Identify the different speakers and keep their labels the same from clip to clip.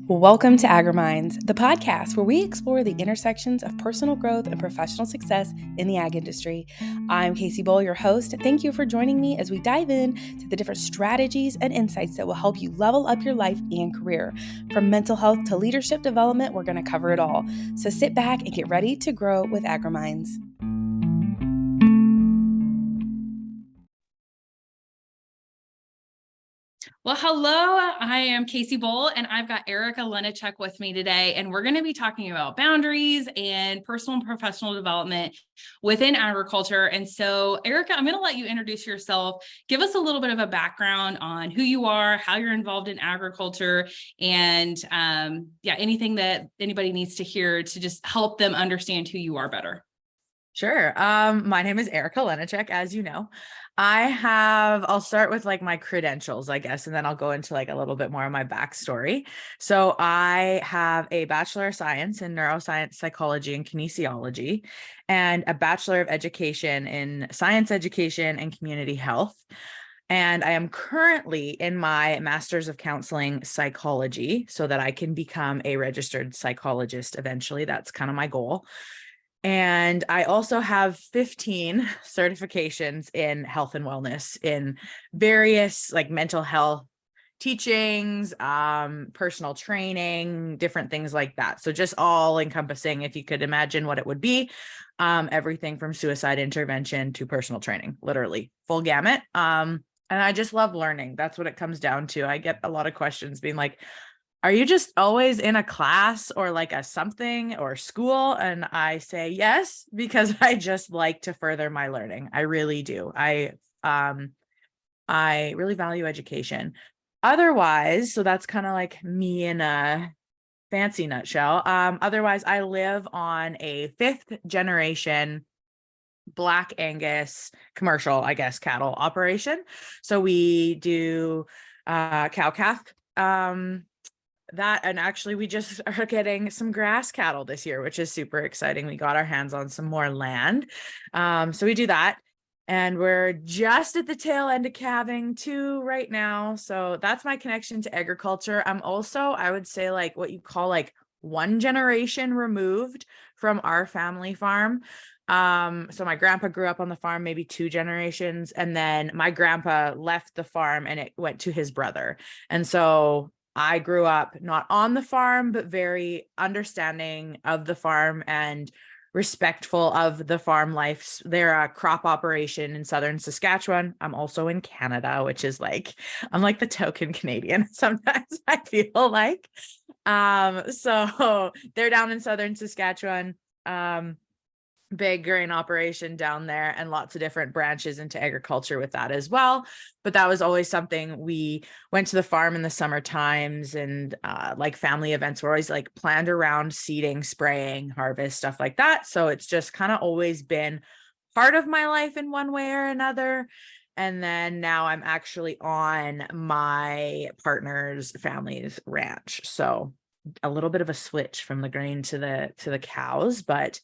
Speaker 1: Welcome to AgriMinds, the podcast where we explore the intersections of personal growth and professional success in the ag industry. I'm Kacee Bowl, your host. Thank you for joining me as we dive in to the different strategies and insights that will help you level up your life and career. From mental health to leadership development, we're going to cover it all. So sit back and get ready to grow with AgriMinds.
Speaker 2: Well, hello, I am Kacee Bowl and I've got Leniczek with me today, and we're going to be talking about boundaries and personal and professional development within agriculture. And so, Erica, I'm going to let you introduce yourself, give us a little bit of a background on who you are, how you're involved in agriculture, and anything that anybody needs to hear to just help them understand who you are better.
Speaker 3: Sure. My name is Leniczek, as you know. I'll start with like my credentials, I guess, and then I'll go into like a little bit more of my backstory. So I have a Bachelor of Science in Neuroscience, Psychology, and Kinesiology, and a Bachelor of Education in Science Education and Community Health. And I am currently in my Master's of Counseling Psychology so that I can become a registered psychologist eventually. That's kind of my goal. And I also have 15 certifications in health and wellness in various like mental health teachings, personal training, different things like that. So just all encompassing, if you could imagine what it would be, everything from suicide intervention to personal training, literally full gamut. And I just love learning. That's what it comes down to. I get a lot of questions being like, are you just always in a class or like a something or school? And I say yes, because I just like to further my learning. I really do. I really value education. Otherwise, so that's kind of like me in a fancy nutshell. Otherwise, I live on a 5th generation Black Angus commercial, I guess, cattle operation. So we do cow-calf, that, and actually we just are getting some grass cattle this year, which is super exciting. We got our hands on some more land. So we do that, and we're just at the tail end of calving too right now. So that's my connection to agriculture. I'm also, I would say, like what you call like one generation removed from our family farm. So my grandpa grew up on the farm, maybe 2 generations, and then my grandpa left the farm and it went to his brother. And so I grew up not on the farm, but very understanding of the farm and respectful of the farm life. They're a crop operation in southern Saskatchewan. I'm also in Canada, which is like, I'm like the token Canadian sometimes, I feel like. So they're down in southern Saskatchewan. Big grain operation down there, and lots of different branches into agriculture with that as well. But that was always something we went to the farm in the summer times, and like family events were always like planned around seeding, spraying, harvest, stuff like that. So it's just kind of always been part of my life in one way or another. And then now I'm actually on my partner's family's ranch. So a little bit of a switch from the grain to the cows, but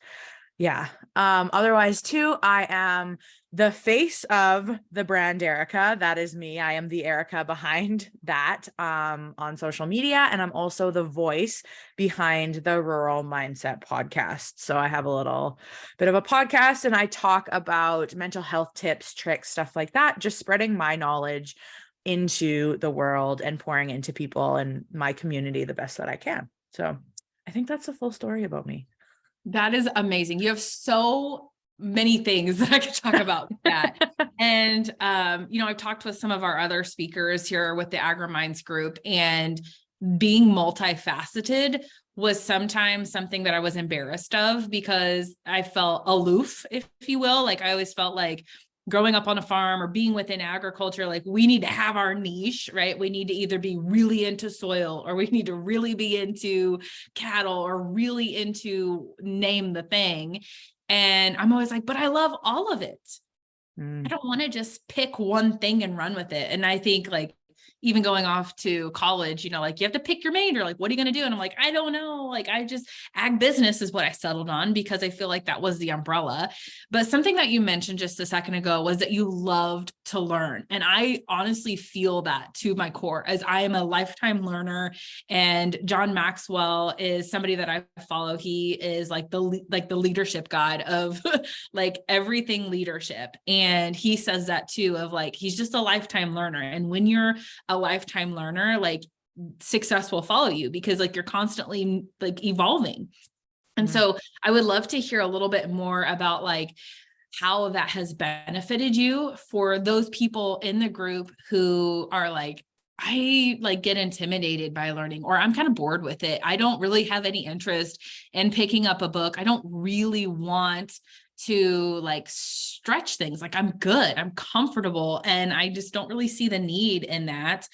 Speaker 3: yeah. Otherwise too, I am the face of the brand Erica. That is me. I am the Erica behind that, on social media. And I'm also the voice behind the Rural Mindset podcast. So I have a little bit of a podcast and I talk about mental health tips, tricks, stuff like that, just spreading my knowledge into the world and pouring into people and my community the best that I can. So I think that's the full story about me.
Speaker 2: That is amazing. You have so many things that I could talk about with that. And, I've talked with some of our other speakers here with the AgriMinds group, and being multifaceted was sometimes something that I was embarrassed of because I felt aloof, if you will. Like I always felt like growing up on a farm or being within agriculture, like we need to have our niche, right? We need to either be really into soil, or we need to really be into cattle, or really into name the thing. And I'm always like, but I love all of it. I don't want to just pick one thing and run with it. And I think like, even going off to college, you know, like you have to pick your major, like, what are you going to do? And I'm like, I don't know. Like, I just ag business is what I settled on because I feel like that was the umbrella. But something that you mentioned just a second ago was that you loved to learn. And I honestly feel that to my core, as I am a lifetime learner. And John Maxwell is somebody that I follow. He is like the leadership god of like everything leadership. And he says that too, of like, he's just a lifetime learner. And when you're a lifetime learner, like success will follow you because like you're constantly like evolving. And so I would love to hear a little bit more about like how that has benefited you for those people in the group who are like, I like get intimidated by learning, or I'm kind of bored with it. I don't really have any interest in picking up a book. I don't really want to like stretch things. Like I'm good, I'm comfortable, and I just don't really see the need in that.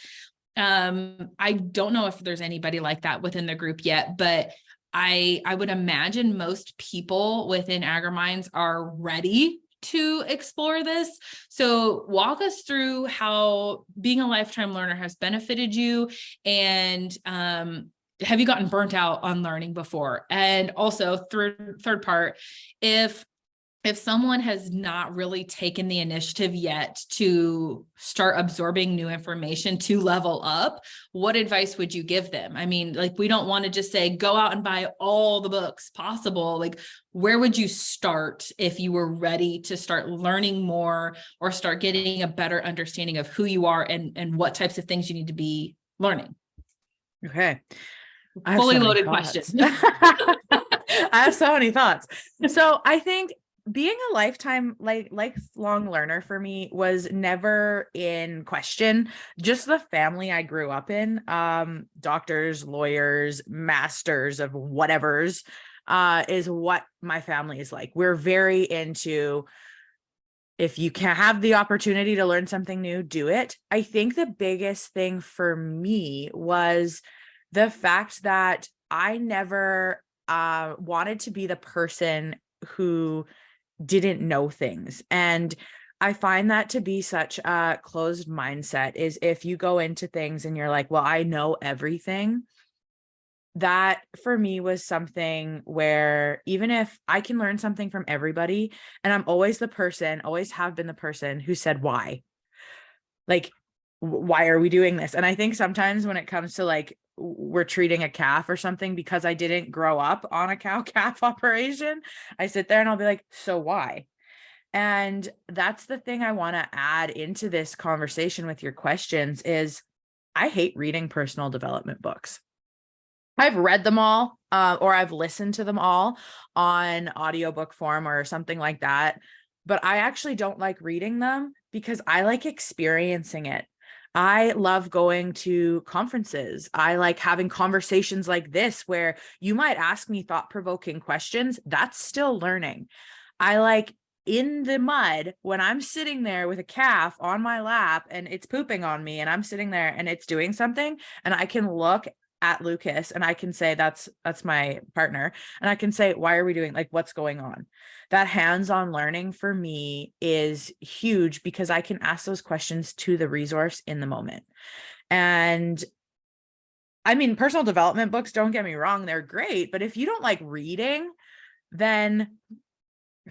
Speaker 2: I don't know if there's anybody like that within the group yet, but I would imagine most people within AgriMinds are ready to explore this. So walk us through how being a lifetime learner has benefited you, and have you gotten burnt out on learning before? And also third part, if someone has not really taken the initiative yet to start absorbing new information to level up, what advice would you give them? I mean, like, we don't want to just say, go out and buy all the books possible. Like, where would you start if you were ready to start learning more or start getting a better understanding of who you are and what types of things you need to be learning?
Speaker 3: Okay.
Speaker 2: Fully loaded question.
Speaker 3: I have so many thoughts. So I think being a lifetime, lifelong learner for me was never in question. Just the family I grew up in, doctors, lawyers, masters of whatevers, is what my family is like. We're very into, if you can have the opportunity to learn something new, do it. I think the biggest thing for me was the fact that I never wanted to be the person who didn't know things. And I find that to be such a closed mindset, is if you go into things and you're like, well, I know everything. That for me was something where even if I can learn something from everybody, and I'm always always have been the person who said, why? Like, why are we doing this? And I think sometimes when it comes to like, we're treating a calf or something, because I didn't grow up on a cow-calf operation, I sit there and I'll be like, so why? And that's the thing I want to add into this conversation with your questions is I hate reading personal development books. I've read them all, or I've listened to them all on audiobook form or something like that. But I actually don't like reading them because I like experiencing it. I love going to conferences. I like having conversations like this where you might ask me thought-provoking questions. That's still learning. I like in the mud when I'm sitting there with a calf on my lap and it's pooping on me and I'm sitting there and it's doing something, and I can look at Lucas and I can say, that's my partner. And I can say, why are we doing, like, what's going on? That hands-on learning for me is huge because I can ask those questions to the resource in the moment. And I mean, personal development books, don't get me wrong, they're great, but if you don't like reading, then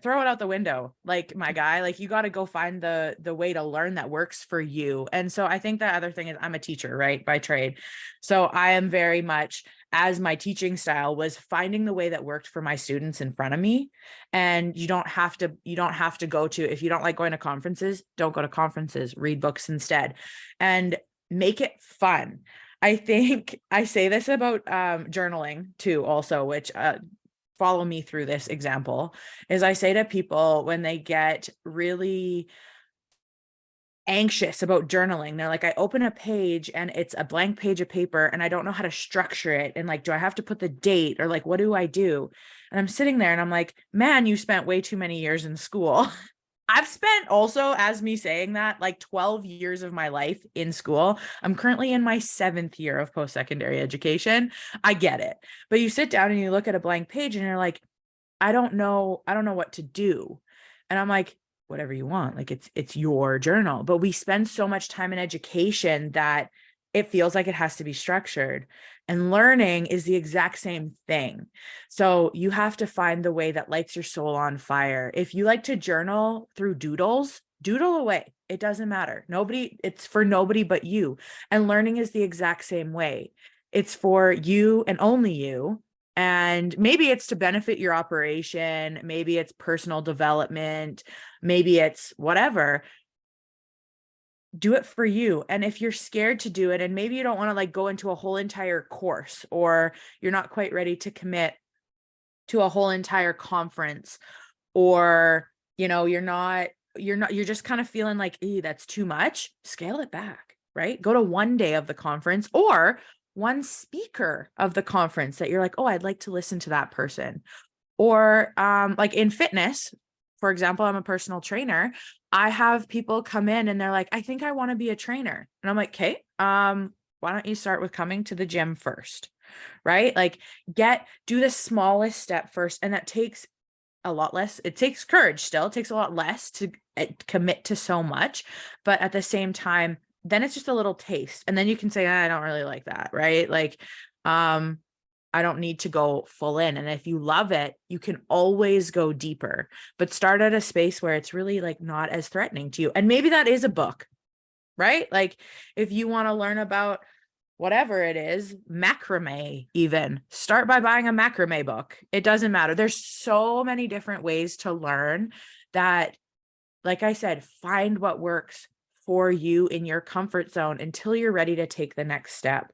Speaker 3: throw it out the window. Like, my guy, like, you got to go find the way to learn that works for you. And so I think the other thing is I'm a teacher, right, by trade. So I am very much, as my teaching style was finding the way that worked for my students in front of me. And you don't have to go to, if you don't like going to conferences, don't go to conferences, read books instead, and make it fun. I think I say this about journaling too, also, which follow me through this example, is I say to people when they get really anxious about journaling, they're like, I open a page and it's a blank page of paper and I don't know how to structure it. And like, do I have to put the date, or like, what do I do? And I'm sitting there and I'm like, man, you spent way too many years in school. I've spent also, as me saying that, like 12 years of my life in school. I'm currently in my 7th year of post-secondary education. I get it. But you sit down and you look at a blank page and you're like, I don't know what to do. And I'm like, whatever you want. Like, it's your journal. But we spend so much time in education that it feels like it has to be structured. And learning is the exact same thing. So you have to find the way that lights your soul on fire. If you like to journal through doodles, doodle away. It doesn't matter. It's for nobody but you. And learning is the exact same way. It's for you and only you. And maybe it's to benefit your operation. Maybe it's personal development. Maybe it's whatever. Do it for you. And if you're scared to do it, and maybe you don't want to like go into a whole entire course, or you're not quite ready to commit to a whole entire conference, or, you're just kind of feeling like, that's too much, scale it back, right? Go to one day of the conference, or one speaker of the conference that you're like, oh, I'd like to listen to that person. Or like in fitness, for example, I'm a personal trainer. I have people come in and they're like, I think I want to be a trainer. And I'm like, okay, why don't you start with coming to the gym first, right? Like do the smallest step first. And that takes a lot less. It takes courage still. It takes a lot less to commit to so much. But at the same time, then it's just a little taste. And then you can say, I don't really like that, right? Like, I don't need to go full in. And if you love it, you can always go deeper, but start at a space where it's really like not as threatening to you. And maybe that is a book, right? Like if you want to learn about whatever it is, macrame, even start by buying a macrame book. It doesn't matter. There's so many different ways to learn that, like I said, find what works for you in your comfort zone until you're ready to take the next step.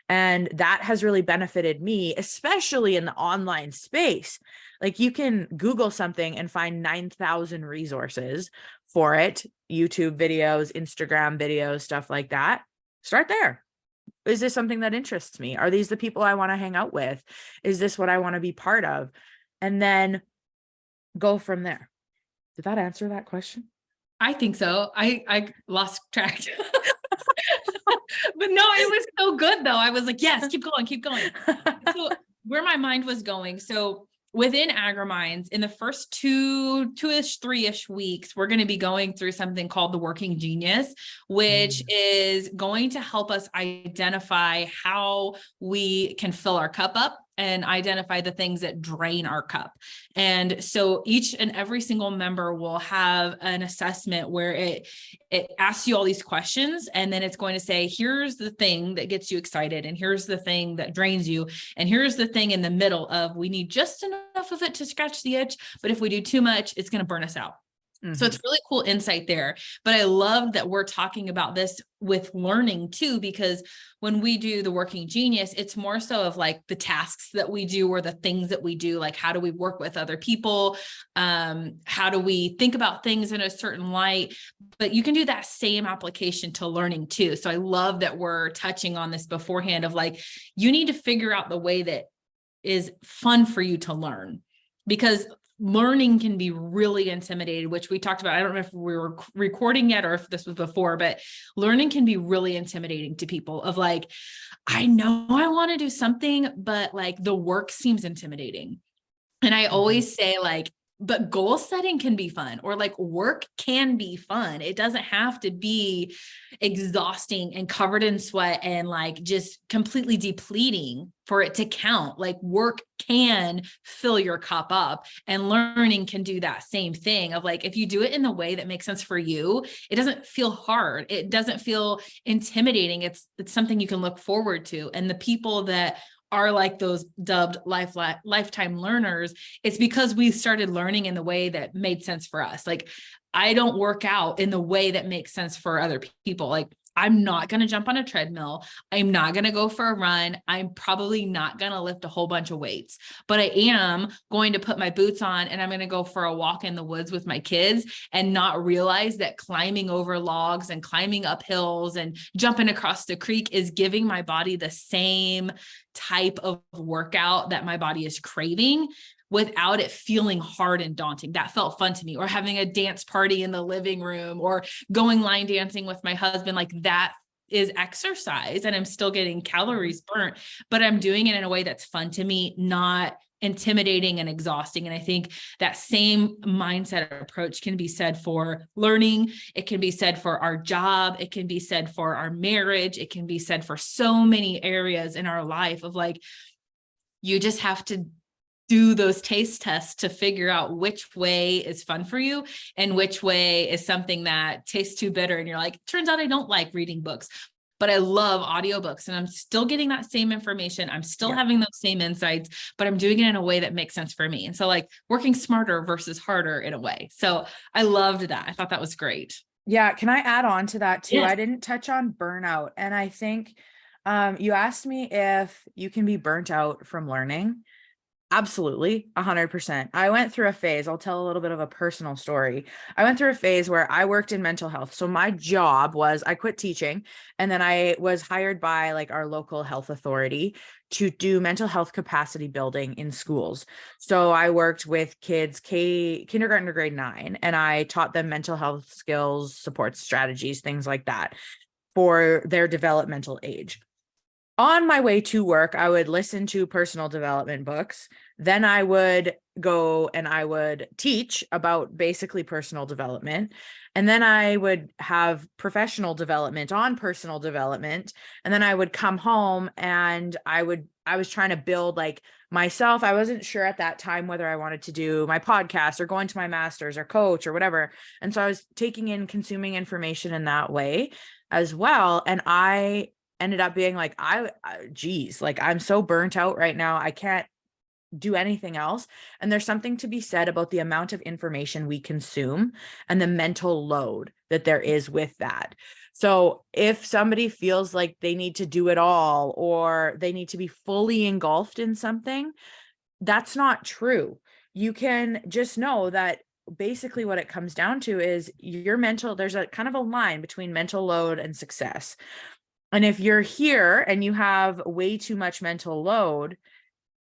Speaker 3: And that has really benefited me, especially in the online space. Like you can Google something and find 9,000 resources for it, YouTube videos, Instagram videos, stuff like that. Start there. Is this something that interests me? Are these the people I want to hang out with? Is this what I want to be part of? And then go from there. Did that answer that question?
Speaker 2: I think so. I lost track. But no, it was so good though. I was like, yes, keep going. So where my mind was going. So within Agriminds, in the first two-ish, three-ish weeks, we're going to be going through something called the Working Genius, which is going to help us identify how we can fill our cup up and identify the things that drain our cup. And so each and every single member will have an assessment where it asks you all these questions, and then it's going to say, here's the thing that gets you excited, and here's the thing that drains you, and here's the thing in the middle of, we need just enough of it to scratch the itch, but if we do too much, it's going to burn us out. So it's really cool insight there. But I love that we're talking about this with learning too, because when we do the Working Genius, it's more so of like the tasks that we do or the things that we do, like how do we work with other people? How do we think about things in a certain light? But you can do that same application to learning too. So I love that we're touching on this beforehand of like, you need to figure out the way that is fun for you to learn, because learning can be really intimidating, which we talked about. I don't know if we were recording yet or if this was before, but learning can be really intimidating to people of like, I know I want to do something, but like the work seems intimidating. And I always say like, but goal setting can be fun, or like work can be fun. It doesn't have to be exhausting and covered in sweat and like just completely depleting for it to count. Like work can fill your cup up, and learning can do that same thing of like, if you do it in the way that makes sense for you, it doesn't feel hard. It doesn't feel intimidating. It's something you can look forward to. And the people that are like those dubbed lifetime learners, it's because we started learning in the way that made sense for us. Like I don't work out in the way that makes sense for other people. Like I'm not going to jump on a treadmill. I'm not going to go for a run. I'm probably not going to lift a whole bunch of weights, but I am going to put my boots on and I'm going to go for a walk in the woods with my kids and not realize that climbing over logs and climbing up hills and jumping across the creek is giving my body the same type of workout that my body is craving, without it feeling hard and daunting. That felt fun to me. Or having a dance party in the living room, or going line dancing with my husband. Like that is exercise, and I'm still getting calories burnt, but I'm doing it in a way that's fun to me, not intimidating and exhausting. And I think that same mindset approach can be said for learning. It can be said for our job. It can be said for our marriage. It can be said for so many areas in our life of like, you just have to do those taste tests to figure out which way is fun for you and which way is something that tastes too bitter. And you're like, turns out I don't like reading books, but I love audiobooks and I'm still getting that same information. I'm still having those same insights, but I'm doing it in a way that makes sense for me. And so like working smarter versus harder in a way. So I loved that. I thought that was great.
Speaker 3: Yeah. Can I add on to that too?
Speaker 2: Yes.
Speaker 3: I didn't touch on burnout. And I think you asked me if you can be burnt out from learning. Absolutely. 100%. I went through a phase. I'll tell a little bit of a personal story. I went through a phase where I worked in mental health. So my job was I quit teaching and then I was hired by like our local health authority to do mental health capacity building in schools. So I worked with kids kindergarten to grade 9 and I taught them mental health skills, support strategies, things like that for their developmental age. On my way to work, I would listen to personal development books. Then I would go and I would teach about basically personal development. And then I would have professional development on personal development. And then I would come home and I was trying to build like myself. I wasn't sure at that time whether I wanted to do my podcast or going to my master's or coach or whatever. And so I was consuming information in that way as well. And I ended up being like, like I'm so burnt out right now. I can't do anything else. And there's something to be said about the amount of information we consume and the mental load that there is with that. So if somebody feels like they need to do it all, or they need to be fully engulfed in something, that's not true. You can just know that basically what it comes down to is there's a kind of a line between mental load and success. And if you're here and you have way too much mental load,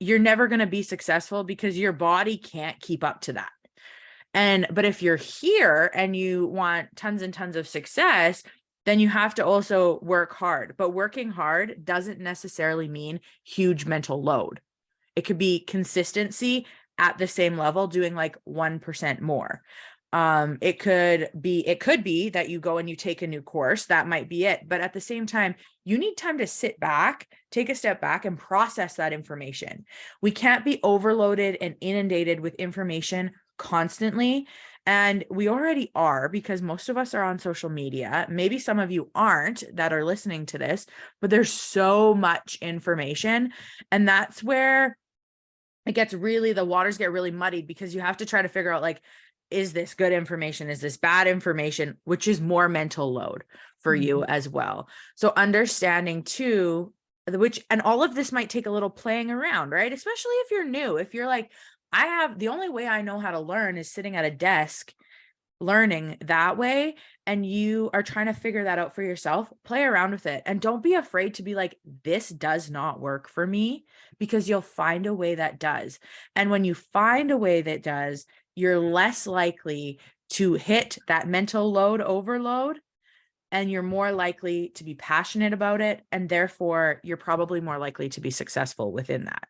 Speaker 3: you're never going to be successful because your body can't keep up to that. But if you're here and you want tons and tons of success, then you have to also work hard. But working hard doesn't necessarily mean huge mental load. It could be consistency at the same level, doing like 1% more. It could be that you go and you take a new course. That might be it. But at the same time, you need time to sit back, take a step back and process that information. We can't be overloaded and inundated with information constantly. And we already are, because most of us are on social media. Maybe some of you aren't that are listening to this, but there's so much information. And that's where the waters get really muddied, because you have to try to figure out like, is this good information? Is this bad information? Which is more mental load for you as well. So understanding too, and all of this might take a little playing around, right? Especially if you're new, if you're like, the only way I know how to learn is sitting at a desk learning that way. And you are trying to figure that out for yourself, play around with it. And don't be afraid to be like, this does not work for me, because you'll find a way that does. And when you find a way that does, you're less likely to hit that mental load overload, and you're more likely to be passionate about it. And therefore you're probably more likely to be successful within that.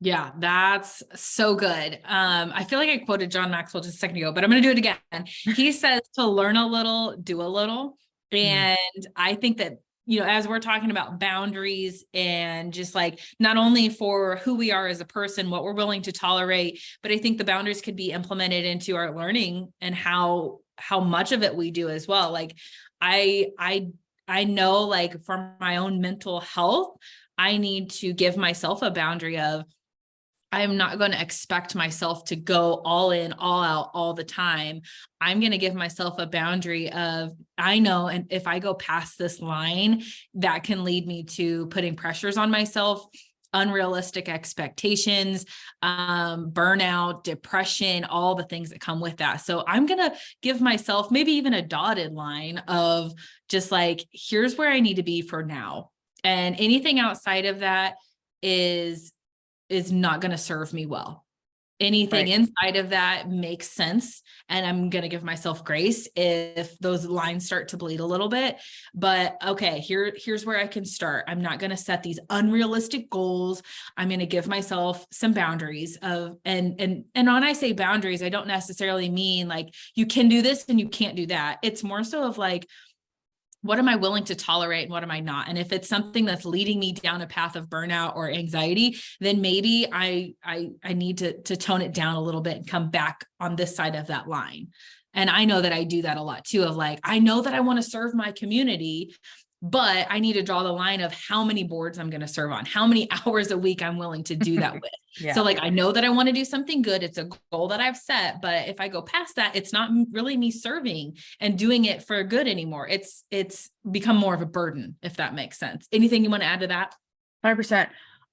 Speaker 2: Yeah, that's so good. I feel like I quoted John Maxwell just a second ago, but I'm going to do it again. He says to learn a little, do a little. And I think that, as we're talking about boundaries and just like, not only for who we are as a person, what we're willing to tolerate, but I think the boundaries could be implemented into our learning and how much of it we do as well. Like I know, like for my own mental health, I need to give myself a boundary of, I'm not going to expect myself to go all in, all out all the time. I'm going to give myself a boundary of, I know, and if I go past this line, that can lead me to putting pressures on myself, unrealistic expectations, burnout, depression, all the things that come with that. So I'm going to give myself maybe even a dotted line of just like, here's where I need to be for now. And anything outside of that is not going to serve me well. Anything inside of that makes sense. And I'm going to give myself grace if those lines start to bleed a little bit. But okay, here's where I can start. I'm not going to set these unrealistic goals. I'm going to give myself some boundaries and when I say boundaries, I don't necessarily mean like you can do this and you can't do that. It's more so of like, what am I willing to tolerate and what am I not? And if it's something that's leading me down a path of burnout or anxiety, then maybe I need to tone it down a little bit and come back on this side of that line. And I know that I do that a lot too, of like, I know that I want to serve my community, but I need to draw the line of how many boards I'm going to serve on, how many hours a week I'm willing to do that with.
Speaker 3: Yeah.
Speaker 2: So like, I know that I want to do something good. It's a goal that I've set, but if I go past that, it's not really me serving and doing it for good anymore. It's become more of a burden, if that makes sense. Anything you want to add to that?
Speaker 3: 100%.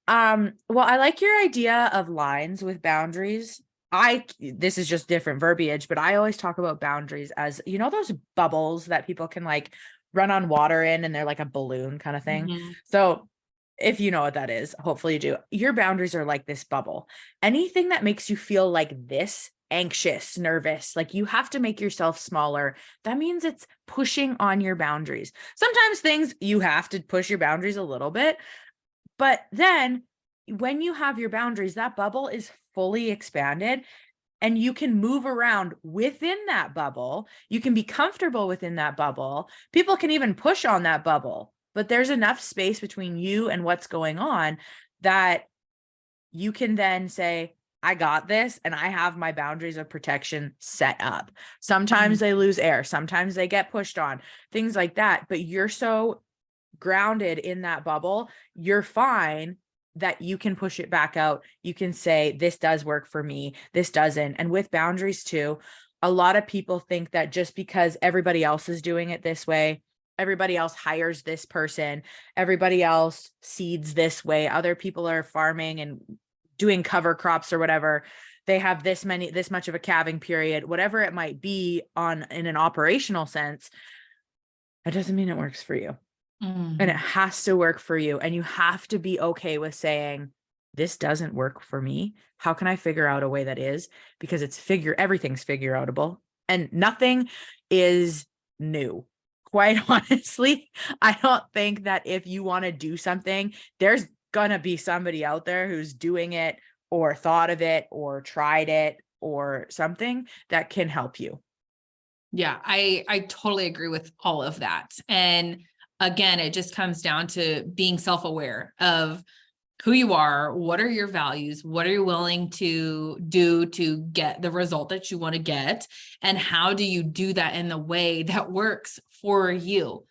Speaker 3: Well, I like your idea of lines with boundaries. This is just different verbiage, but I always talk about boundaries as, you know, those bubbles that people can like run on water in, and they're like a balloon kind of thing.
Speaker 2: Mm-hmm.
Speaker 3: So if you know what that is, hopefully you do. Your boundaries are like this bubble. Anything that makes you feel like this, anxious, nervous, like you have to make yourself smaller. That means it's pushing on your boundaries. Sometimes things you have to push your boundaries a little bit, but then when you have your boundaries, that bubble is fully expanded and you can move around within that bubble. You can be comfortable within that bubble. People can even push on that bubble, but there's enough space between you and what's going on that you can then say, I got this, and I have my boundaries of protection set up. Sometimes they lose air. Sometimes they get pushed on, things like that. But you're so grounded in that bubble, you're fine that you can push it back out. You can say, this does work for me, this doesn't. And with boundaries too, a lot of people think that just because everybody else is doing it this way, everybody else hires this person, everybody else seeds this way, other people are farming and doing cover crops or whatever, they have this much of a calving period, whatever it might be in an operational sense, that doesn't mean it works for you. And it has to work for you. And you have to be okay with saying, this doesn't work for me. How can I figure out a way that is? Because everything's figure outable and nothing is new. Quite honestly, I don't think that if you want to do something, there's gonna be somebody out there who's doing it or thought of it or tried it or something that can help you.
Speaker 2: Yeah, I totally agree with all of that. And again, it just comes down to being self-aware of who you are, what are your values, what are you willing to do to get the result that you want to get, and how do you do that in the way that works for you?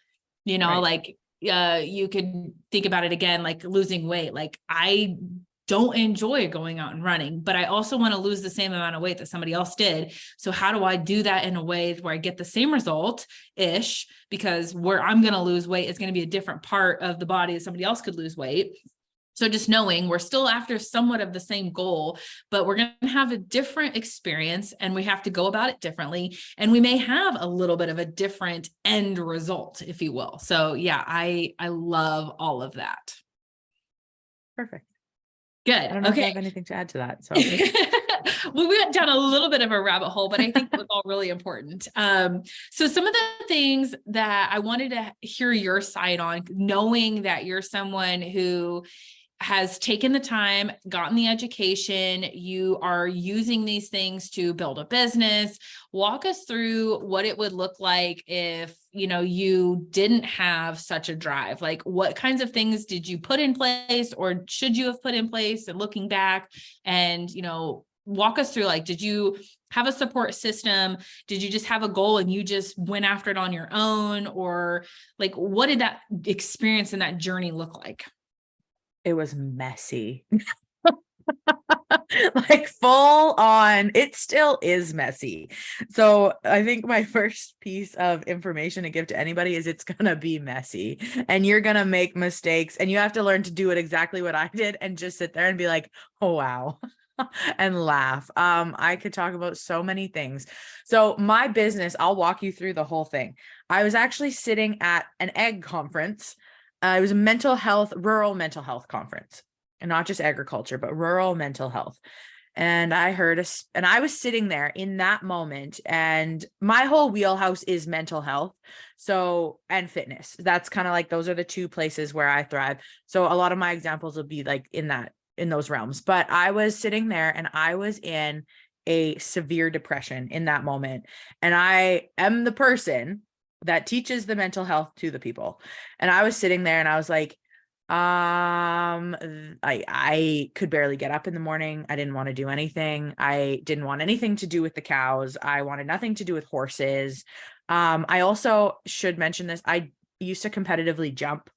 Speaker 2: You know,
Speaker 3: Right.
Speaker 2: like you could think about it again, like losing weight. Like I don't enjoy going out and running, but I also want to lose the same amount of weight that somebody else did. So how do I do that in a way where I get the same result ish? Because where I'm going to lose weight is going to be a different part of the body that somebody else could lose weight. So just knowing we're still after somewhat of the same goal, but we're going to have a different experience and we have to go about it differently. And we may have a little bit of a different end result, if you will. So yeah, I love all of that.
Speaker 3: Perfect.
Speaker 2: Good.
Speaker 3: I don't know if I
Speaker 2: Okay.
Speaker 3: have anything to add to that. So
Speaker 2: Well, we went down a little bit of a rabbit hole, but I think it was all really important. So some of the things that I wanted to hear your side on, knowing that you're someone who has taken the time, gotten the education, you are using these things to build a business. Walk us through what it would look like if, you know, you didn't have such a drive. Like what kinds of things did you put in place or should you have put in place, and looking back, and, you know, walk us through, like, did you have a support system? Did you just have a goal and you just went after it on your own? Or like, what did that experience and that journey look like?
Speaker 3: it was messy. Like full on, it still is messy. So I think my first piece of information to give to anybody is it's gonna be messy and you're gonna make mistakes and you have to learn to do it exactly what I did and just sit there and be like, oh wow. And laugh. I could talk about so many things. So my business, I'll walk you through the whole thing. I was actually sitting at an egg conference. It was a rural mental health conference, and not just agriculture, but rural mental health. And I heard and I was sitting there in that moment, and my whole wheelhouse is mental health. So, and fitness. That's kind of like, those are the two places where I thrive. So a lot of my examples will be like in those realms. But I was sitting there and I was in a severe depression in that moment. And I am the person that teaches the mental health to the people. And I was sitting there and I was like, I could barely get up in the morning. I didn't want to do anything. I didn't want anything to do with the cows. I wanted nothing to do with horses. I also should mention this. I used to competitively jump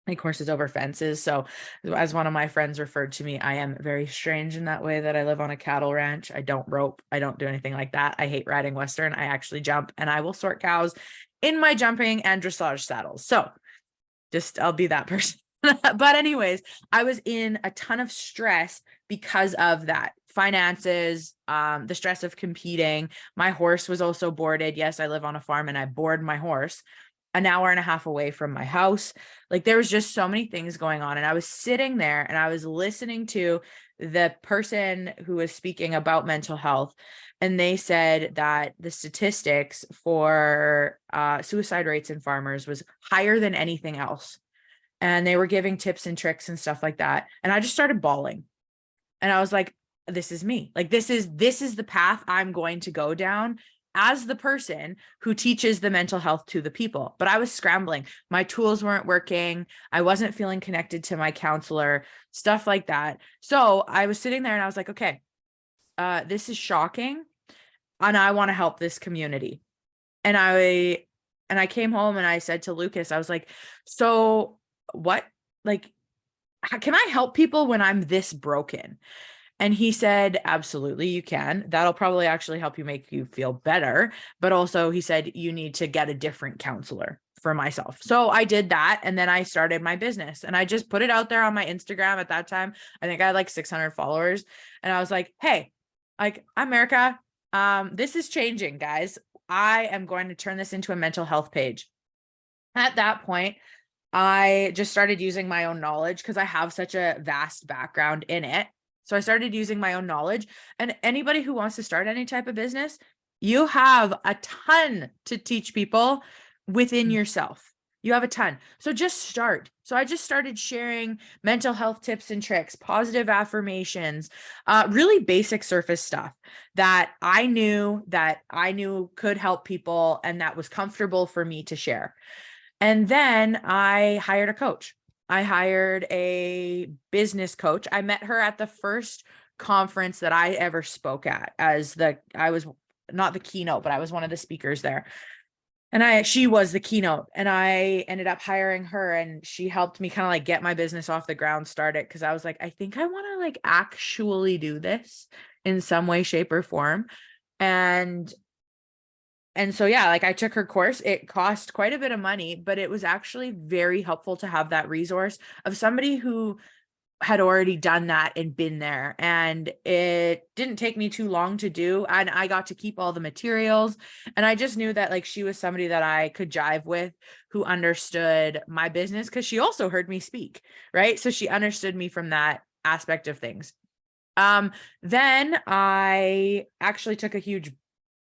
Speaker 3: like horses over fences. So as one of my friends referred to me, I am very strange in that way, that I live on a cattle ranch. I don't rope. I don't do anything like that. I hate riding Western. I actually jump, and I will sort cows in my jumping and dressage saddles. So I'll be that person. But anyways, I was in a ton of stress because of that. Finances, the stress of competing. My horse was also boarded. Yes, I live on a farm, and I board my horse an hour and a half away from my house. Like, there was just so many things going on. And I was sitting there and I was listening to the person who was speaking about mental health. And they said that the statistics for suicide rates in farmers was higher than anything else. And they were giving tips and tricks and stuff like that. And I just started bawling. And I was like, this is me. Like, this is the path I'm going to go down as the person who teaches the mental health to the people. But I was scrambling. My tools weren't working. I wasn't feeling connected to my counselor, stuff like that. So I was sitting there and I was like, okay, this is shocking. And I want to help this community. And I came home and I said to Lucas, I was like, so what, like, how can I help people when I'm this broken? And he said, absolutely, you can. That'll probably actually help you, make you feel better. But also he said, you need to get a different counselor for myself. So I did that. And then I started my business, and I just put it out there on my Instagram. At that time, I think I had like 600 followers. And I was like, hey, like, I'm Erica. This is changing, guys. I am going to turn this into a mental health page. At that point, I just started using my own knowledge, because I have such a vast background in it. So I started using my own knowledge. And anybody who wants to start any type of business, you have a ton to teach people within yourself. You have a ton. So just start. So I just started sharing mental health tips and tricks, positive affirmations, really basic surface stuff that I knew could help people, and that was comfortable for me to share. And then I hired a coach. I hired a business coach. I met her at the first conference that I ever spoke at, I was not the keynote, but I was one of the speakers there. And she was the keynote, and I ended up hiring her, and she helped me kind of like get my business off the ground, started, because I was like, I think I want to like actually do this in some way, shape, or form. And so, yeah, like I took her course. It cost quite a bit of money, but it was actually very helpful to have that resource of somebody who had already done that and been there. And it didn't take me too long to do. And I got to keep all the materials. And I just knew that like she was somebody that I could jive with, who understood my business, because she also heard me speak, right? So she understood me from that aspect of things. Then I actually took a huge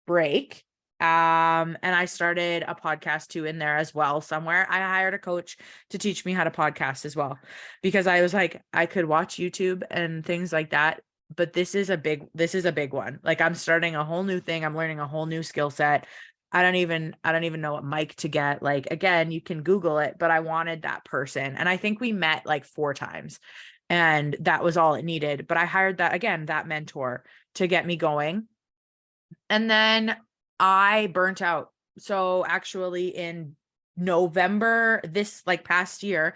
Speaker 3: break. And I started a podcast too in there as well. Somewhere I hired a coach to teach me how to podcast as well, because I was like, I could watch YouTube and things like that, but this is a big one. Like, I'm starting a whole new thing. I'm learning a whole new skill set. I don't even know what mic to get. Like, again, you can Google it, but I wanted that person. And I think we met like 4 times, and that was all it needed. But I hired that mentor to get me going. And then I burnt out. So actually in November, this like past year,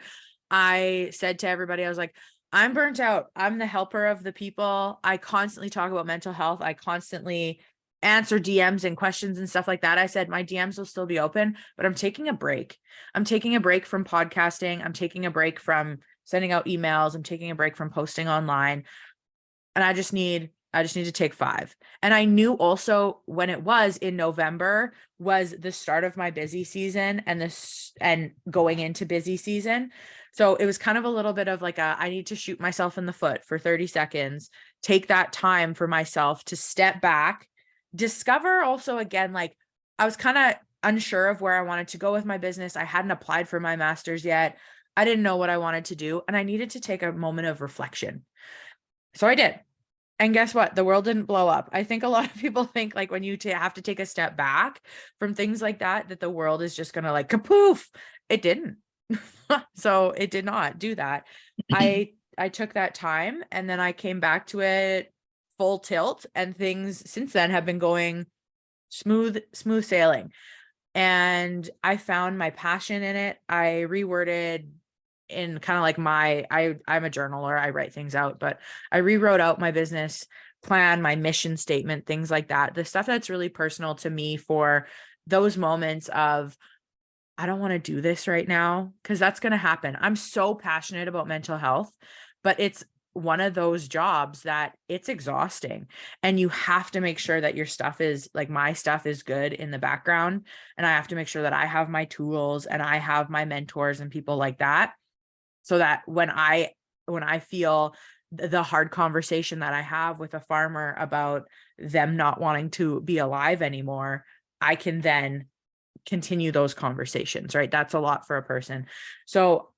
Speaker 3: I said to everybody, I was like, I'm burnt out. I'm the helper of the people. I constantly talk about mental health. I constantly answer DMs and questions and stuff like that. I said, my DMs will still be open, but I'm taking a break. I'm taking a break from podcasting. I'm taking a break from sending out emails. I'm taking a break from posting online. And I just need I just need to take 5. And I knew also when it was in November was the start of my busy season and going into busy season. So it was kind of a little bit of like I need to shoot myself in the foot for 30 seconds, take that time for myself to step back, discover also again, like I was kind of unsure of where I wanted to go with my business. I hadn't applied for my master's yet. I didn't know what I wanted to do. And I needed to take a moment of reflection. So I did. And guess what? The world didn't blow up. I think a lot of people think like when you have to take a step back from things like that the world is just going to like kapoof. It didn't. So it did not do that. I took that time and then I came back to it full tilt, and things since then have been going smooth sailing. And I found my passion in it. I reworded in kind of like I'm a journaler. I write things out, but I rewrote out my business plan, my mission statement, things like that. The stuff that's really personal to me for those moments of, I don't want to do this right now, because that's going to happen. I'm so passionate about mental health, but it's one of those jobs that it's exhausting, and you have to make sure that your stuff is like, my stuff is good in the background. And I have to make sure that I have my tools and I have my mentors and people like that. So that when I feel the hard conversation that I have with a farmer about them not wanting to be alive anymore, I can then continue those conversations, right? That's a lot for a person. So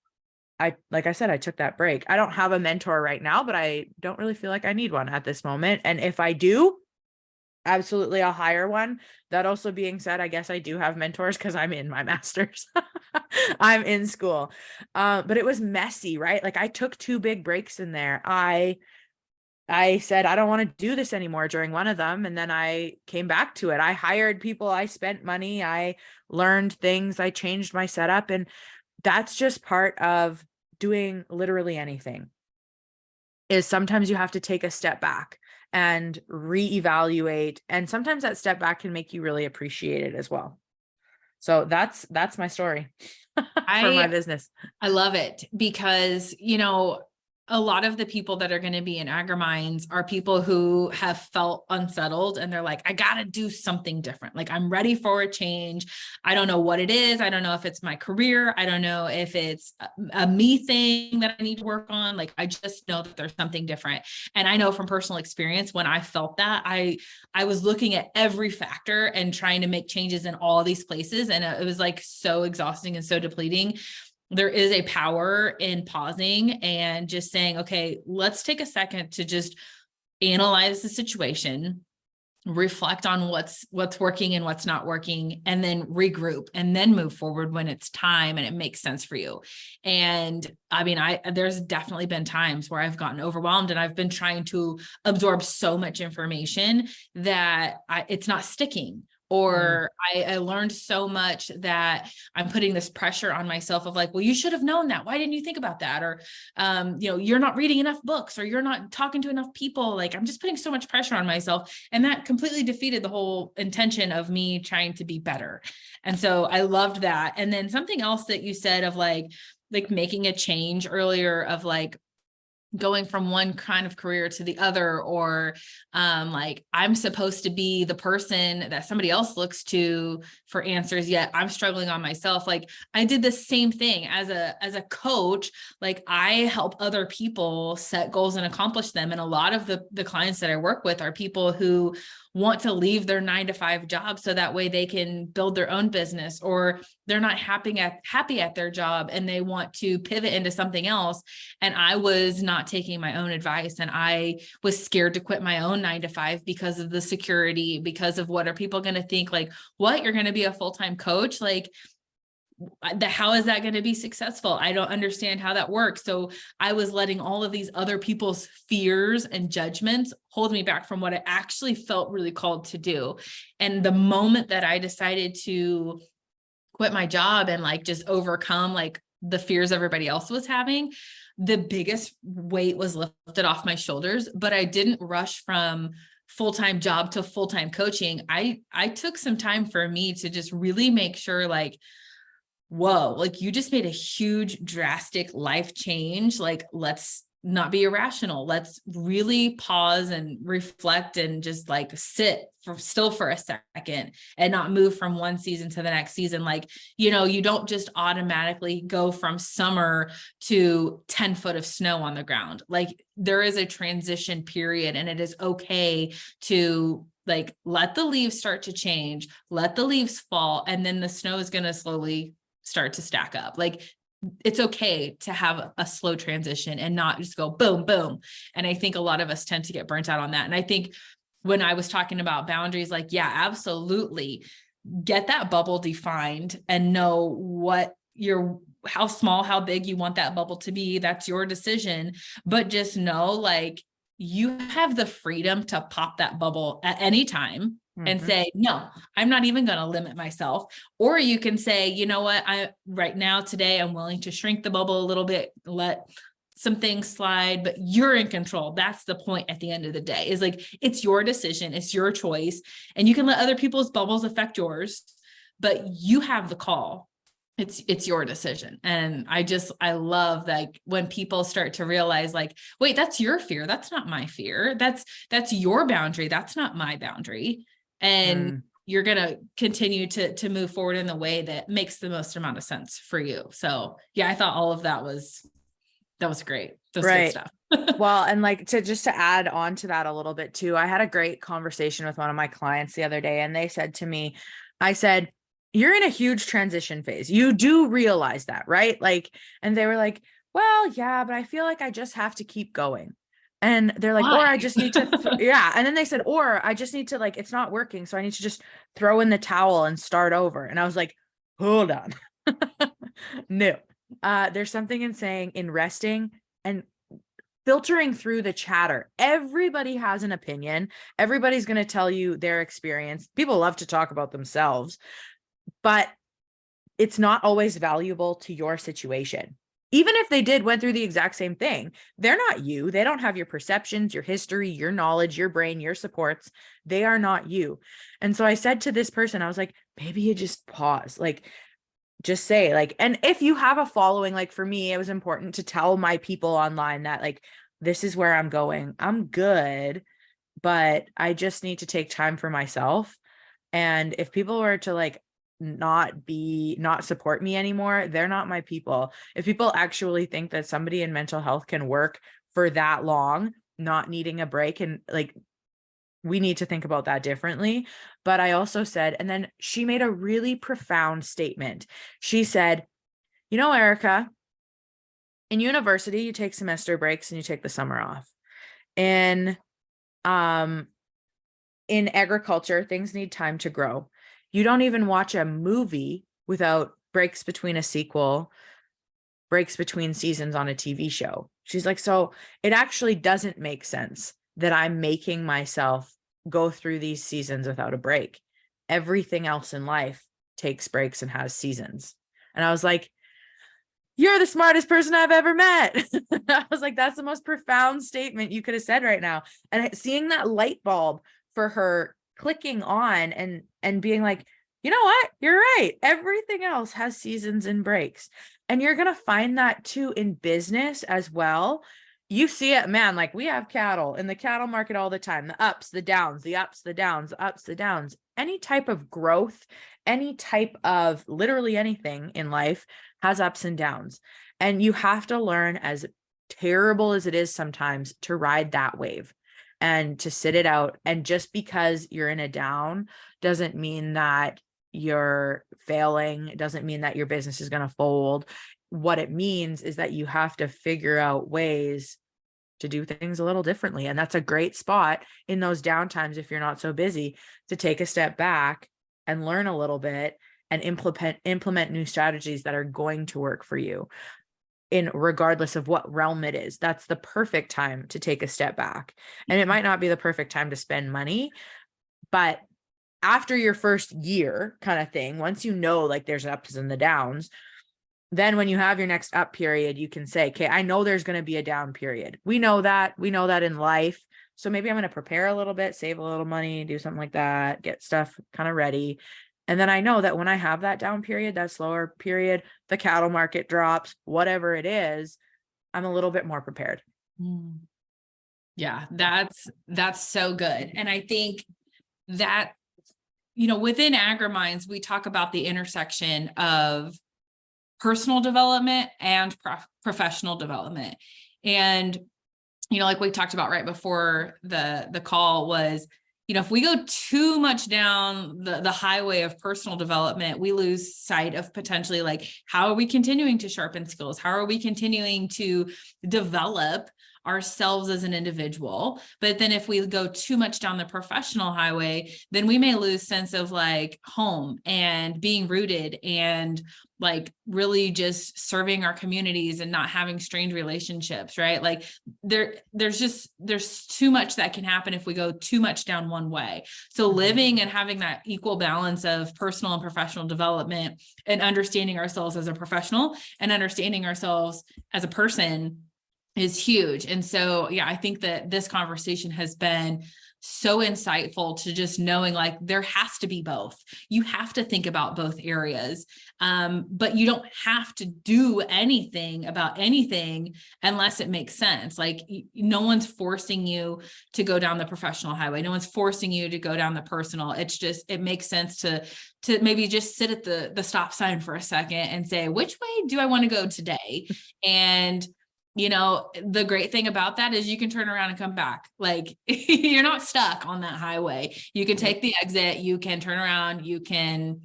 Speaker 3: like I said, I took that break. I don't have a mentor right now, but I don't really feel like I need one at this moment. And if I do, absolutely, I'll hire one. That also being said, I guess I do have mentors because I'm in my master's. I'm in school. But it was messy, right? Like I took 2 big breaks in there. I said, I don't want to do this anymore during one of them. And then I came back to it. I hired people. I spent money. I learned things. I changed my setup. And that's just part of doing literally anything, is sometimes you have to take a step back and reevaluate. And sometimes that step back can make you really appreciate it as well. So that's my story for my business.
Speaker 2: I love it because, a lot of the people that are going to be in AgriMinds are people who have felt unsettled and they're like, I got to do something different. Like I'm ready for a change. I don't know what it is. I don't know if it's my career. I don't know if it's a me thing that I need to work on. Like, I just know that there's something different. And I know from personal experience, when I felt that, I was looking at every factor and trying to make changes in all these places. And it was like so exhausting and so depleting. There is a power in pausing and just saying, okay, let's take a second to just analyze the situation, reflect on what's working and what's not working, and then regroup and then move forward when it's time and it makes sense for you. And I mean, there's definitely been times where I've gotten overwhelmed and I've been trying to absorb so much information that it's not sticking. Or I learned so much that I'm putting this pressure on myself of like, well, you should have known that. Why didn't you think about that? Or, you're not reading enough books, or you're not talking to enough people. Like I'm just putting so much pressure on myself, and that completely defeated the whole intention of me trying to be better. And so I loved that. And then something else that you said of like making a change earlier of like, going from one kind of career to the other, or like I'm supposed to be the person that somebody else looks to for answers, yet I'm struggling on myself. Like I did the same thing as a coach. Like I help other people set goals and accomplish them. And a lot of the clients that I work with are people who want to leave their 9-to-5 job so that way they can build their own business, or they're not happy at their job and they want to pivot into something else. And I was not taking my own advice, and I was scared to quit my own 9-to-5 because of the security, because of what are people going to think? Like, what, you're going to be a full-time coach? Like, how is that going to be successful? I don't understand how that works. So I was letting all of these other people's fears and judgments hold me back from what I actually felt really called to do. And the moment that I decided to quit my job and like just overcome like the fears everybody else was having, the biggest weight was lifted off my shoulders. But I didn't rush from full-time job to full-time coaching. I took some time for me to just really make sure like, whoa, like you just made a huge drastic life change. Like, let's not be irrational. Let's really pause and reflect and just like sit for a second and not move from one season to the next season. Like, you know, you don't just automatically go from summer to 10 foot of snow on the ground. Like there is a transition period, and it is okay to like, let the leaves start to change, let the leaves fall, and then the snow is going to slowly start to stack up. Like it's okay to have a slow transition and not just go boom, boom. And I think a lot of us tend to get burnt out on that. And I think when I was talking about boundaries, like, yeah, absolutely get that bubble defined and know how small, how big you want that bubble to be. That's your decision. But just know, like, you have the freedom to pop that bubble at any time and say, no, I'm not even going to limit myself. Or you can say, you know what, right now, today, I'm willing to shrink the bubble a little bit, let some things slide, but you're in control. That's the point at the end of the day, is like, it's your decision. It's your choice. And you can let other people's bubbles affect yours, but you have the call. It's your decision. And I love like when people start to realize like, wait, that's your fear. That's not my fear. That's your boundary. That's not my boundary. And you're going to continue to move forward in the way that makes the most amount of sense for you. So yeah, I thought all of that was great. That's
Speaker 3: right.
Speaker 2: Good stuff.
Speaker 3: Well, and like to add on to that a little bit too, I had a great conversation with one of my clients the other day, and they said to me, I said, you're in a huge transition phase. You do realize that, right? Like, and they were like, well, yeah, but I feel like I just have to keep going. And they're like,
Speaker 2: Why?
Speaker 3: or I just need to, yeah. And then they said, or I just need to, like, it's not working. So I need to just throw in the towel and start over. And I was like, hold on. No, there's something in resting and filtering through the chatter. Everybody has an opinion. Everybody's going to tell you their experience. People love to talk about themselves, but it's not always valuable to your situation. Even if they went through the exact same thing, they're not you. They don't have your perceptions, your history, your knowledge, your brain, your supports. They are not you. And so I said to this person, I was like, maybe you just pause, like, just say like, and if you have a following, like for me, it was important to tell my people online that like, this is where I'm going. I'm good, but I just need to take time for myself. And if people were to like, not support me anymore, they're not my people. If people actually think that somebody in mental health can work for that long, not needing a break, and like, we need to think about that differently. But I also said, and then she made a really profound statement. She said, you know, Erica, in university, you take semester breaks and you take the summer off. In agriculture, things need time to grow. You don't even watch a movie without breaks between a sequel, breaks between seasons on a TV show. She's like, so it actually doesn't make sense that I'm making myself go through these seasons without a break. Everything else in life takes breaks and has seasons. And I was like, you're the smartest person I've ever met. I was like, that's the most profound statement you could have said right now. And seeing that light bulb for her clicking on and being like, you know what? You're right. Everything else has seasons and breaks. And you're going to find that too in business as well. You see it, man, like we have cattle in the cattle market all the time, the ups, the downs, the ups, the downs, the ups, the downs. Any type of growth, any type of literally anything in life has ups and downs. And you have to learn, as terrible as it is sometimes, to ride that wave and to sit it out. And just because you're in a down doesn't mean that you're failing. It doesn't mean that your business is going to fold. What it means is that you have to figure out ways to do things a little differently. And that's a great spot in those downtimes, if you're not so busy, to take a step back and learn a little bit and implement new strategies that are going to work for you, in regardless of what realm it is. That's the perfect time to take a step back. And it might not be the perfect time to spend money, but after your first year kind of thing, once you know, like there's ups and the downs, then when you have your next up period, you can say, okay, I know there's going to be a down period. We know that in life. So maybe I'm going to prepare a little bit, save a little money, do something like that, get stuff kind of ready. And then I know that when I have that down period, that slower period, the cattle market drops, whatever it is, I'm a little bit more prepared.
Speaker 2: Mm. Yeah, that's so good. And I think that, within Agriminds, we talk about the intersection of personal development and professional development. And, like we talked about right before the call was, if we go too much down the highway of personal development, we lose sight of potentially like, how are we continuing to sharpen skills? How are we continuing to develop ourselves as an individual? But then if we go too much down the professional highway, then we may lose sense of like home and being rooted and like really just serving our communities and not having strained relationships, right? Like there's too much that can happen if we go too much down one way. So living and having that equal balance of personal and professional development and understanding ourselves as a professional and understanding ourselves as a person is huge. And so, yeah, I think that this conversation has been so insightful to just knowing like there has to be both. You have to think about both areas. But you don't have to do anything about anything unless it makes sense. Like no one's forcing you to go down the professional highway. No one's forcing you to go down the personal. It's just, it makes sense to maybe just sit at the stop sign for a second and say, which way do I want to go today? And the great thing about that is you can turn around and come back. Like you're not stuck on that highway. You can take the exit, you can turn around, you can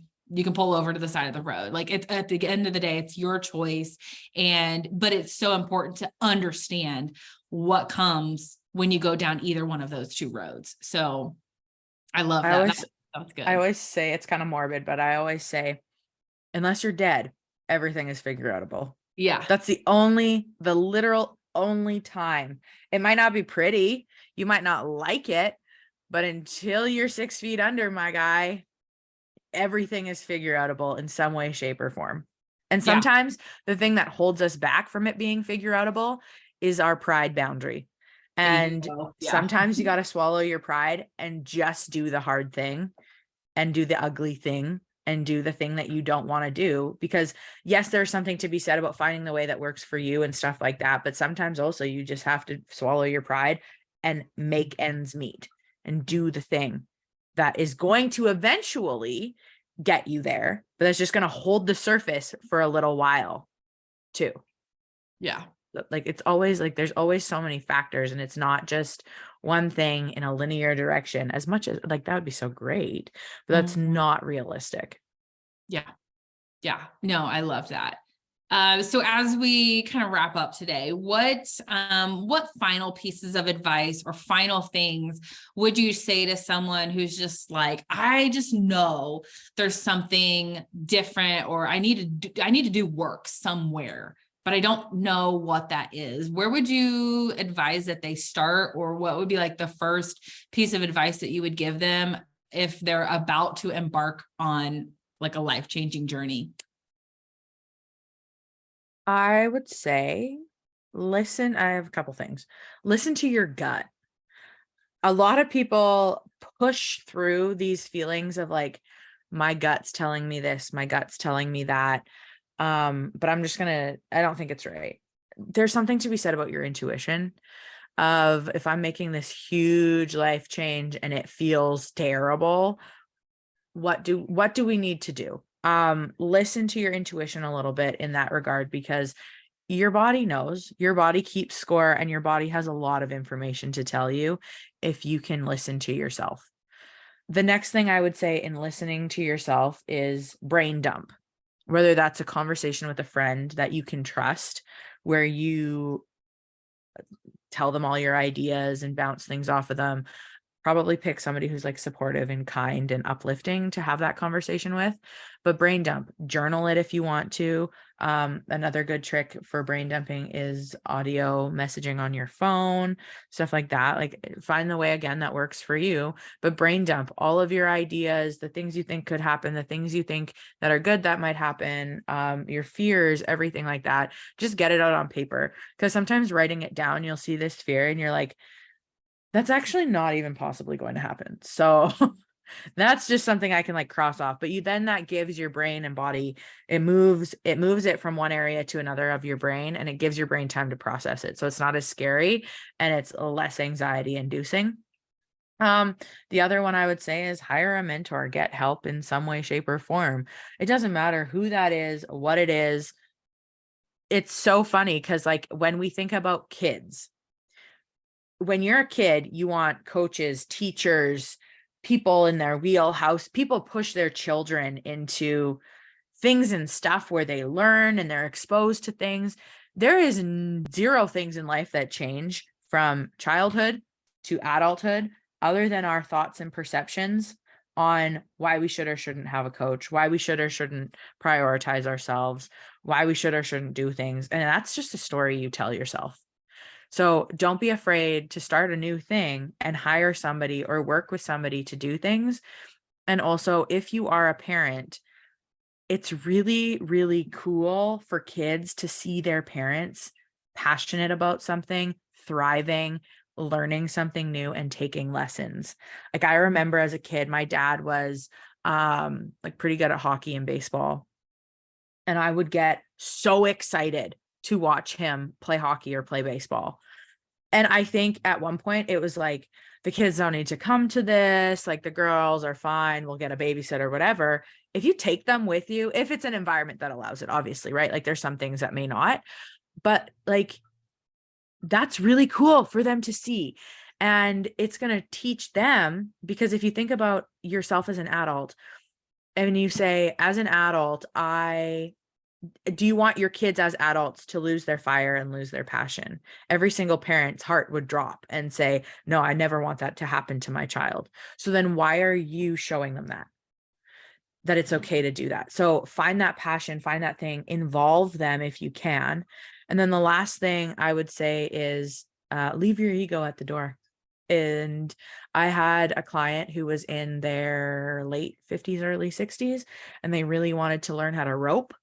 Speaker 2: pull over to the side of the road. Like it's at the end of the day, it's your choice. But it's so important to understand what comes when you go down either one of those two roads. So I love that. That's good.
Speaker 3: I always say, it's kind of morbid, but I always say, unless you're dead, everything is figure outable.
Speaker 2: Yeah.
Speaker 3: That's the literal only time. It might not be pretty. You might not like it, but until you're 6 feet under, my guy, everything is figure outable in some way, shape, or form. And sometimes the thing that holds us back from it being figure outable is our pride boundary. And sometimes you got to swallow your pride and just do the hard thing and do the ugly thing and do the thing that you don't want to do, because yes, there's something to be said about finding the way that works for you and stuff like that. But sometimes also you just have to swallow your pride and make ends meet and do the thing that is going to eventually get you there, but that's just going to hold the surface for a little while too.
Speaker 2: Yeah.
Speaker 3: Like it's always like, there's always so many factors, and it's not just one thing in a linear direction, as much as like that would be so great, but that's not realistic.
Speaker 2: Yeah. Yeah. No, I love that. So as we kind of wrap up today, what final pieces of advice or final things would you say to someone who's just like, I just know there's something different, or I need to do work somewhere, but I don't know what that is? Where would you advise that they start, or what would be like the first piece of advice that you would give them if they're about to embark on like a life-changing journey?
Speaker 3: I would say, listen. I have a couple things. Listen to your gut. A lot of people push through these feelings of like, my gut's telling me this, my gut's telling me that. But I don't think it's right. There's something to be said about your intuition of, if I'm making this huge life change and it feels terrible, what do we need to do? Listen to your intuition a little bit in that regard, because your body knows, your body keeps score, and your body has a lot of information to tell you if you can listen to yourself. The next thing I would say in listening to yourself is brain dump. Whether that's a conversation with a friend that you can trust, where you tell them all your ideas and bounce things off of them. Probably pick somebody who's like supportive and kind and uplifting to have that conversation with. But brain dump, journal it if you want to. Another good trick for brain dumping is audio messaging on your phone, stuff like that. Like find the way again that works for you, but brain dump all of your ideas, the things you think could happen, the things you think that are good that might happen, your fears, everything like that. Just get it out on paper, because sometimes writing it down, you'll see this fear and you're like, that's actually not even possibly going to happen. So That's just something I can like cross off, but then that gives your brain and body, it moves it from one area to another of your brain, and it gives your brain time to process it. So it's not as scary and it's less anxiety inducing. The other one I would say is hire a mentor, get help in some way, shape, or form. It doesn't matter who that is, what it is. It's so funny because like when we think about kids, when you're a kid, you want coaches, teachers, people in their wheelhouse. People push their children into things and stuff where they learn and they're exposed to things. There is zero things in life that change from childhood to adulthood other than our thoughts and perceptions on why we should or shouldn't have a coach, why we should or shouldn't prioritize ourselves, why we should or shouldn't do things. And that's just a story you tell yourself. So don't be afraid to start a new thing and hire somebody or work with somebody to do things. And also, if you are a parent, it's really, really cool for kids to see their parents passionate about something, thriving, learning something new, and taking lessons. Like I remember as a kid, my dad was like pretty good at hockey and baseball. And I would get so excited to watch him play hockey or play baseball. And I think at one point it was like, the kids don't need to come to this. Like the girls are fine. We'll get a babysitter, whatever. If you take them with you, if it's an environment that allows it, obviously, right? Like there's some things that may not, but like, that's really cool for them to see. And it's going to teach them, because if you think about yourself as an adult and you say, as an adult, do you want your kids as adults to lose their fire and lose their passion? Every single parent's heart would drop and say, no, I never want that to happen to my child. So then why are you showing them that it's okay to do that? So find that passion, find that thing, involve them if you can. And then the last thing I would say is leave your ego at the door. And I had a client who was in their late 50s, early 60s, and they really wanted to learn how to rope.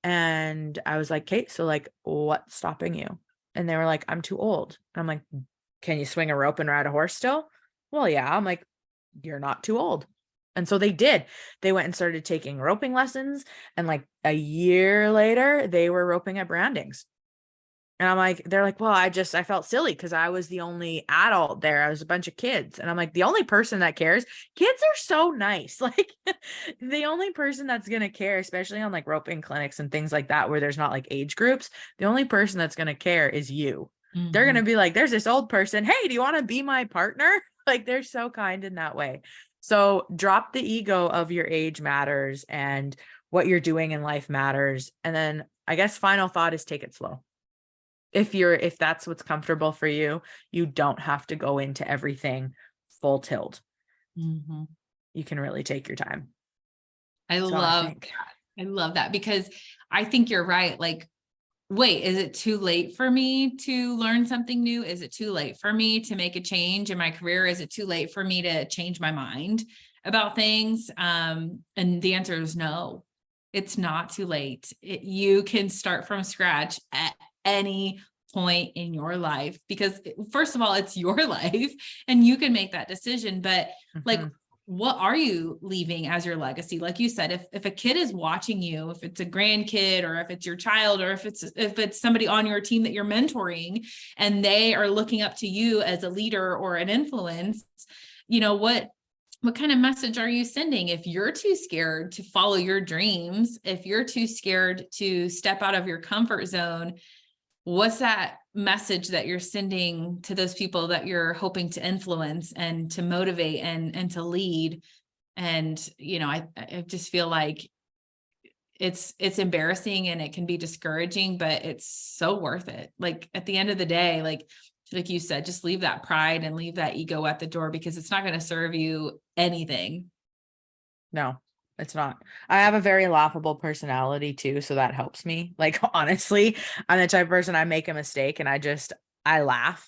Speaker 3: And I was like, Kate, so like, what's stopping you? And they were like, I'm too old. And I'm like, can you swing a rope and ride a horse still? Well, yeah. I'm like, you're not too old. And so they did. They went and started taking roping lessons. And like a year later, they were roping at brandings. And I'm like, they're like, well, I felt silly because I was the only adult there. I was a bunch of kids. And I'm like, the only person that cares, kids are so nice. Like the only person that's going to care, especially on like roping clinics and things like that, where there's not like age groups, the only person that's going to care is you. Mm-hmm. They're going to be like, there's this old person. Hey, do you want to be my partner? Like they're so kind in that way. So drop the ego of your age matters and what you're doing in life matters. And then I guess final thought is take it slow. If that's what's comfortable for you, you don't have to go into everything full tilt. Mm-hmm. You can really take your time.
Speaker 2: I love that, because I think you're right. Like, wait, is it too late for me to learn something new? Is it too late for me to make a change in my career? Is it too late for me to change my mind about things? And the answer is no, it's not too late. You can start from scratch at any point in your life, because first of all, it's your life and you can make that decision. But like, what are you leaving as your legacy? Like you said, if a kid is watching you, if it's a grandkid or if it's your child, or if it's somebody on your team that you're mentoring and they are looking up to you as a leader or an influence, you know, what kind of message are you sending? If you're too scared to follow your dreams, if you're too scared to step out of your comfort zone, what's that message that you're sending to those people that you're hoping to influence and to motivate and to lead? And, you know, I just feel like it's embarrassing and it can be discouraging, but it's so worth it. Like at the end of the day, like you said, just leave that pride and leave that ego at the door, because it's not going to serve you anything.
Speaker 3: No. It's not. I have a very laughable personality too, so that helps me. Like, honestly, I'm the type of person, I make a mistake and I laugh,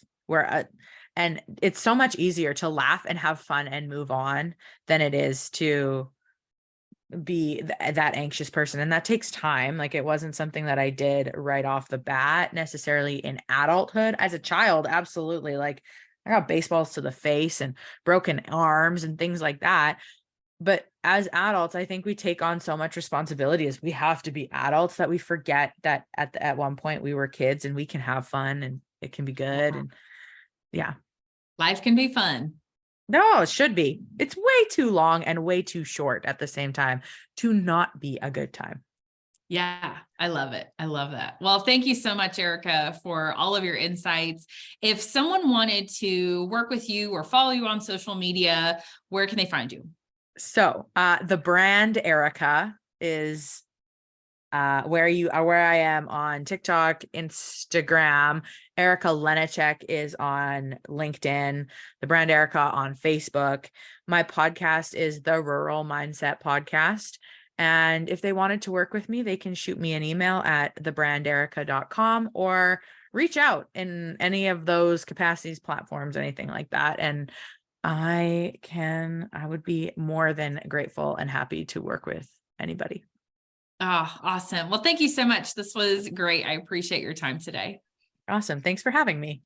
Speaker 3: and it's so much easier to laugh and have fun and move on than it is to be that anxious person. And that takes time. Like it wasn't something that I did right off the bat necessarily in adulthood. As a child, absolutely. Like I got baseballs to the face and broken arms and things like that. But as adults, I think we take on so much responsibility as we have to be adults that we forget that at one point we were kids and we can have fun and it can be good. And yeah.
Speaker 2: Life can be fun.
Speaker 3: No, it should be. It's way too long and way too short at the same time to not be a good time.
Speaker 2: Yeah, I love it. I love that. Well, thank you so much, Erica, for all of your insights. If someone wanted to work with you or follow you on social media, where can they find you?
Speaker 3: So the brand Erica is where I am on TikTok, Instagram. Erica Leniczek is on LinkedIn, the brand Erica on Facebook. My podcast is the Rural Mindset Podcast. And if they wanted to work with me, they can shoot me an email at thebranderica.com or reach out in any of those capacities, platforms, anything like that. And I would be more than grateful and happy to work with anybody.
Speaker 2: Oh, awesome. Well, thank you so much. This was great. I appreciate your time today.
Speaker 3: Awesome. Thanks for having me.